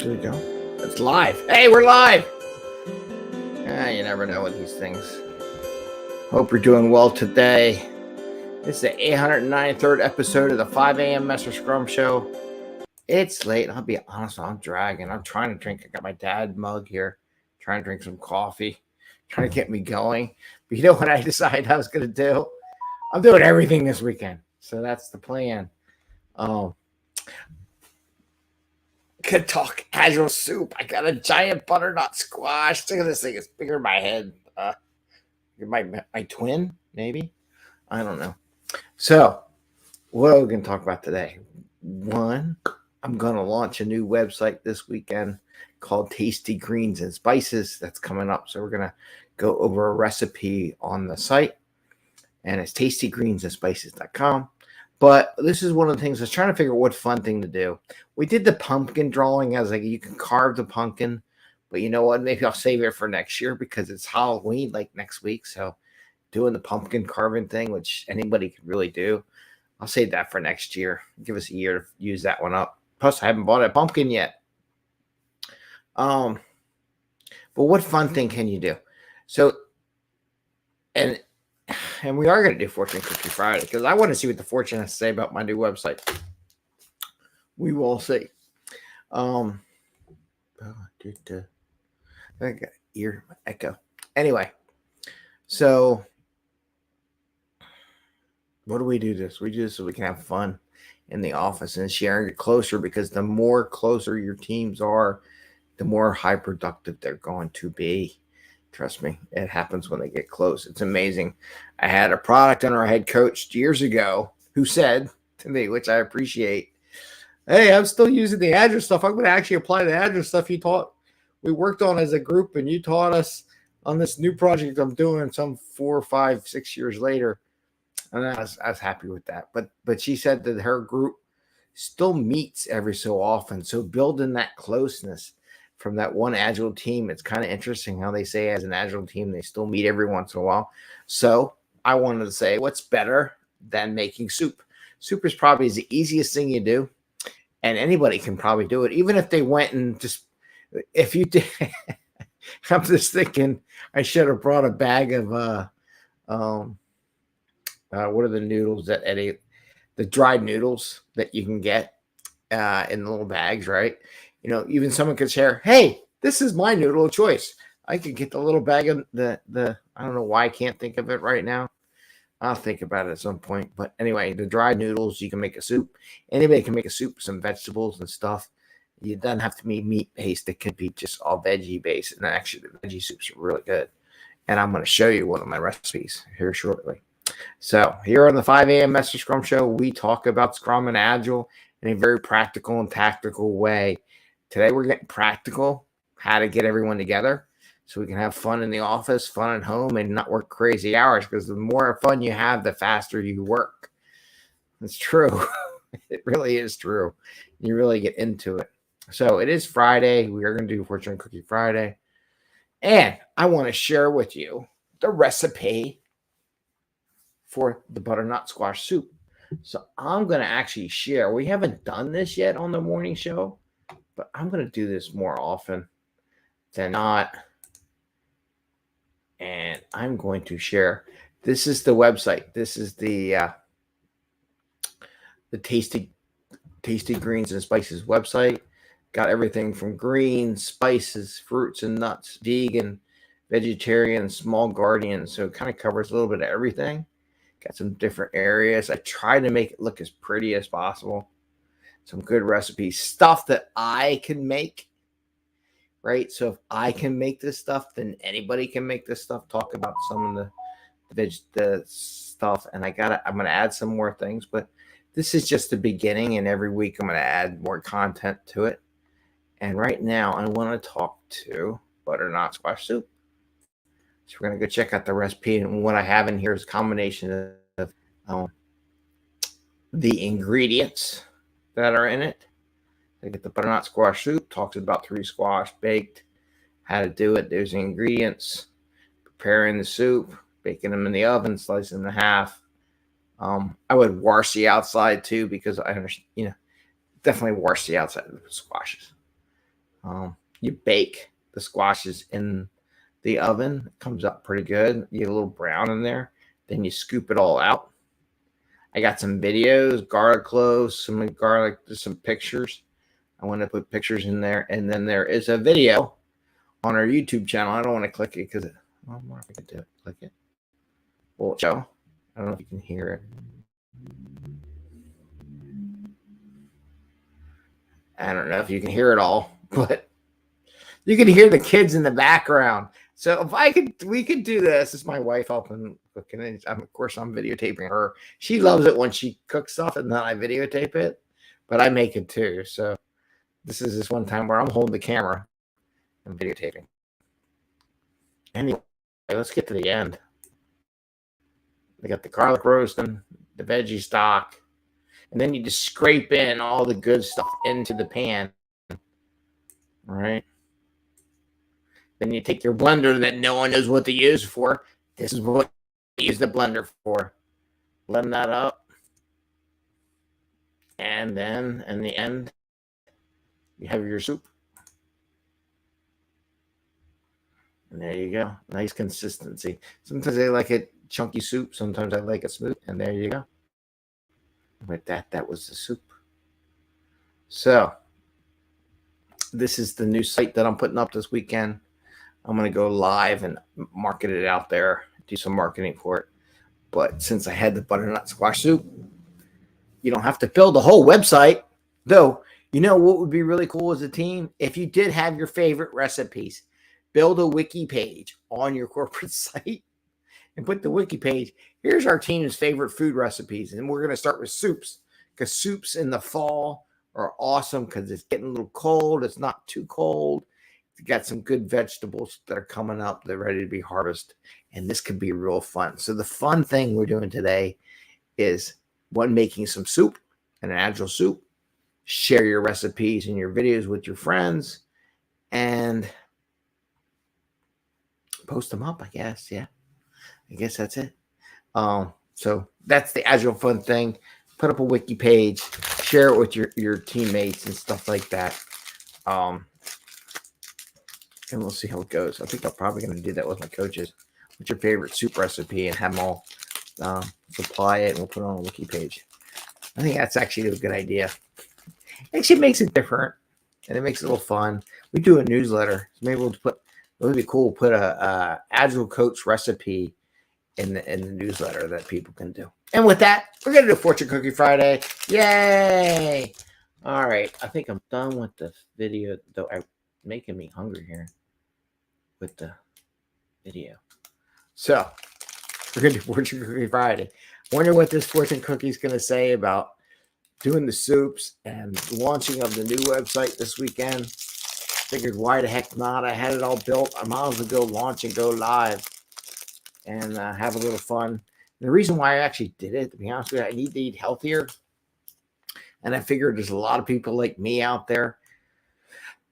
Should we go? It's live. Hey, we're live. You never know with these things. Hope you're doing well today. This is the 893rd episode of the 5 a.m. Mester Scrum Show. It's late. I'll be honest, I'm dragging. I'm trying to drink. I got my dad mug here. Trying to drink some coffee. Trying to get me going. But you know what I decided I was going to do? I'm doing everything this weekend. So that's the plan. Could talk Agile soup. I got a giant butternut squash. Look at this thing. It's bigger than my head. My twin, maybe? I don't know. So, what are we going to talk about today? One, I'm going to launch a new website this weekend called Tasty Greens and Spices. That's coming up. So, we're going to go over a recipe on the site. And it's tastygreensandspices.com. But this is one of the things I was trying to figure out what fun thing to do. We did the pumpkin drawing. I was like, you can carve the pumpkin. But you know what? Maybe I'll save it for next year because it's Halloween like next week. So doing the pumpkin carving thing, which anybody can really do, I'll save that for next year. Give us a year to use that one up. Plus, I haven't bought a pumpkin yet. But what fun thing can you do? So, and we are going to do Fortune Cookie Friday because I want to see what the Fortune has to say about my new website. We will see. I got ear echo. Anyway, so what do we do this? We do this so we can have fun in the office and sharing it closer because the more closer your teams are, the more high productive they're going to be. Trust me, it happens when they get close. It's amazing. I had a product owner I had coached years ago who said to me, which I appreciate, hey, I'm still using the Agile stuff. I'm going to actually apply the Agile stuff we worked on as a group, and you taught us on this new project I'm doing some 4, 5, 6 years later. And I was happy with that. But she said that her group still meets every so often. So building that closeness from that one Agile team, it's kind of interesting how they say as an Agile team, they still meet every once in a while. So I wanted to say, what's better than making soup? Soup is probably the easiest thing you do, and anybody can probably do it. Even if they went and just, if you did, I'm just thinking I should have brought a bag of, what are the noodles that Eddie, the dried noodles that you can get in the little bags, right? You know, even someone could share, hey, this is my noodle of choice. I could get the little bag of the I don't know why I can't think of it right now. I'll think about it at some point. But anyway, the dried noodles, you can make a soup. Anybody can make a soup with some vegetables and stuff. It doesn't have to be meat-based. It could be just all veggie-based. And actually, the veggie soups are really good. And I'm going to show you one of my recipes here shortly. So here on the 5 a.m. Mester Scrum Show, we talk about Scrum and Agile in a very practical and tactical way. Today, we're getting practical, how to get everyone together so we can have fun in the office, fun at home, and not work crazy hours because the more fun you have, the faster you work. It's true. It really is true. You really get into it. So it is Friday. We are going to do Fortune Cookie Friday. And I want to share with you the recipe for the butternut squash soup. So I'm going to actually share. We haven't done this yet on the morning show, but I'm going to do this more often than not. And I'm going to share. This is the website. This is the Tasty Greens and Spices website. Got everything from greens, spices, fruits and nuts, vegan, vegetarian, small garden. So it kind of covers a little bit of everything. Got some different areas. I try to make it look as pretty as possible. Some good recipes, stuff that I can make, right? So if I can make this stuff, then anybody can make this stuff. Talk about some of the stuff, and I'm going to add some more things, but this is just the beginning, and every week I'm going to add more content to it. And right now I want to talk to butternut squash soup. So we're going to go check out the recipe, and what I have in here is a combination of the ingredients that are in it. I get the butternut squash soup, talks about 3 squash baked, how to do it. There's the ingredients, preparing the soup, baking them in the oven, slicing them in half. I would wash the outside too because I understand, definitely wash the outside of the squashes. You bake the squashes in the oven. It comes up pretty good. You get a little brown in there. Then you scoop it all out. I got some videos, garlic cloves, some garlic, there's some pictures. I want to put pictures in there. And then there is a video on our YouTube channel. I don't want to click it because I don't know if I can do it. Click it. Well, show. I don't know if you can hear it. I don't know if you can hear it all, but you can hear the kids in the background. So if we could do this. This is my wife helping cooking. And of course, I'm videotaping her. She loves it when she cooks stuff and then I videotape it, but I make it too. So this is this one time where I'm holding the camera and videotaping. Anyway, let's get to the end. We got the garlic roasting, the veggie stock, and then you just scrape in all the good stuff into the pan. All right. Then you take your blender that no one knows what to use for. This is what you use the blender for. Blend that up. And then in the end, you have your soup. And there you go. Nice consistency. Sometimes I like it chunky soup. Sometimes I like it smooth. And there you go. With that was the soup. So this is the new site that I'm putting up this weekend. I'm going to go live and market it out there, do some marketing for it. But since I had the butternut squash soup, you don't have to build a whole website. Though, you know what would be really cool as a team? If you did have your favorite recipes, build a wiki page on your corporate site and put the wiki page. Here's our team's favorite food recipes. And we're going to start with soups, because soups in the fall are awesome because it's getting a little cold. It's not too cold. You got some good vegetables that are coming up. They're ready to be harvested. And this could be real fun. So the fun thing we're doing today is making some soup, an Agile soup. Share your recipes and your videos with your friends and post them up, I guess. Yeah, I guess that's it. So that's the Agile fun thing. Put up a wiki page, share it with your teammates and stuff like that. And we'll see how it goes. I think I'm probably going to do that with my coaches. What's your favorite soup recipe? And have them all supply it, and we'll put it on a wiki page. I think that's actually a good idea. It actually makes it different, and it makes it a little fun. We do a newsletter. So maybe it would be cool to put a Agile coach recipe in the newsletter that people can do. And with that, we're going to do Fortune Cookie Friday. Yay! All right. I think I'm done with the video, though. I'm making me hungry here with the video. So we're going to do Fortune Cookie Friday. Wonder what this Fortune Cookie is going to say about doing the soups and launching of the new website this weekend. Figured why the heck not? I had it all built. I might as well go launch and go live and have a little fun. And the reason why I actually did it, to be honest with you, I need to eat healthier. And I figured there's a lot of people like me out there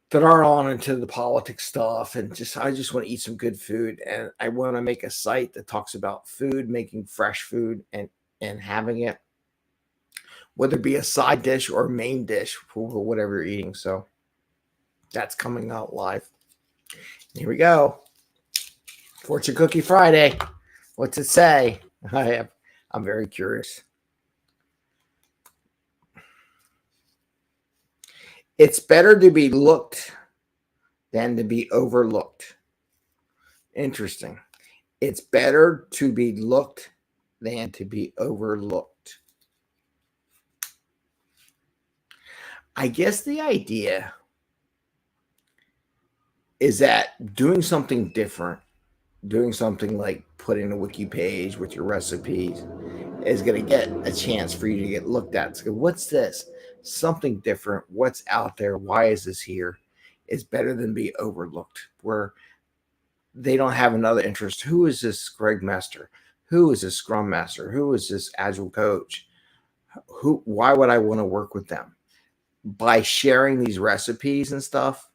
that are on into the politics stuff, and I just want to eat some good food, and I want to make a site that talks about food, making fresh food, and having it, whether it be a side dish or a main dish for whatever you're eating. So that's coming out live. Here we go. Fortune Cookie Friday. What's it say? I'm very curious. It's better to be looked than to be overlooked. Interesting. It's better to be looked than to be overlooked. I guess the idea is that doing something different, doing something like putting a wiki page with your recipes is going to get a chance for you to get looked at. So what's this? Something different. What's out there? Why is this here? It's better than be overlooked, where they don't have another interest. Who is this Greg Mester? Who is this Scrum Master? Who is this Agile coach? Why would I want to work with them? By sharing these recipes and stuff,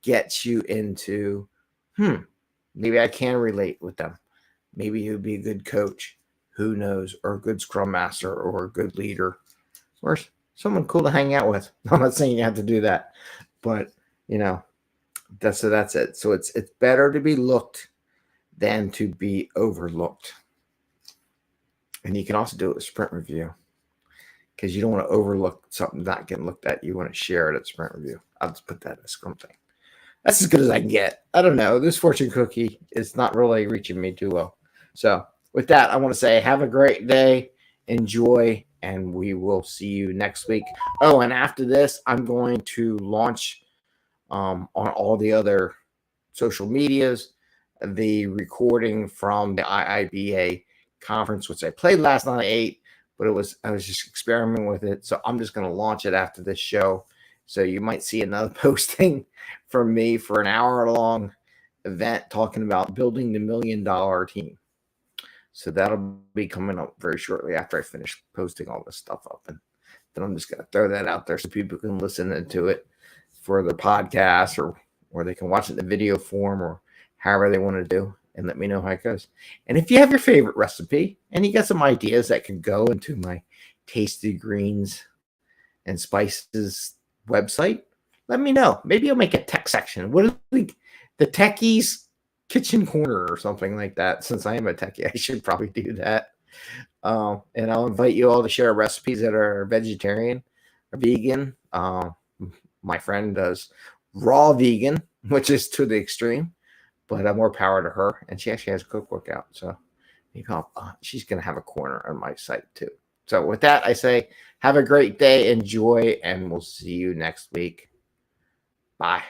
gets you into, maybe I can relate with them. Maybe he would be a good coach. Who knows? Or a good Scrum Master, or a good leader, or someone cool to hang out with. I'm not saying you have to do that, but You know, that's it. So it's better to be looked than to be overlooked. And you can also do it with sprint review because you don't want to overlook something not getting looked at. You want to share it at sprint review. I'll just put that in a Scrum thing. That's as good as I can get. I don't know. This fortune cookie is not really reaching me too low. So with that, I want to say have a great day. Enjoy, and we will see you next week. Oh, and after this, I'm going to launch on all the other social medias the recording from the IIBA conference, which I played last night at 8, but I was just experimenting with it. So I'm just going to launch it after this show. So you might see another posting from me for an hour-long event talking about building the $1 million team. So that'll be coming up very shortly after I finish posting all this stuff up. And then I'm just going to throw that out there so people can listen to it for the podcast or they can watch it in the video form or however they want to do, and let me know how it goes. And if you have your favorite recipe and you got some ideas that can go into my Tasty Greens and Spices website, let me know. Maybe I'll make a tech section. What is the techies kitchen corner or something like that? Since I am a techie, I should probably do that. And I'll invite you all to share recipes that are vegetarian or vegan. My friend does raw vegan, which is to the extreme, but more power to her. And she actually has a cookbook out. So she's going to have a corner on my site too. So with that, I say have a great day, enjoy, and we'll see you next week. Bye.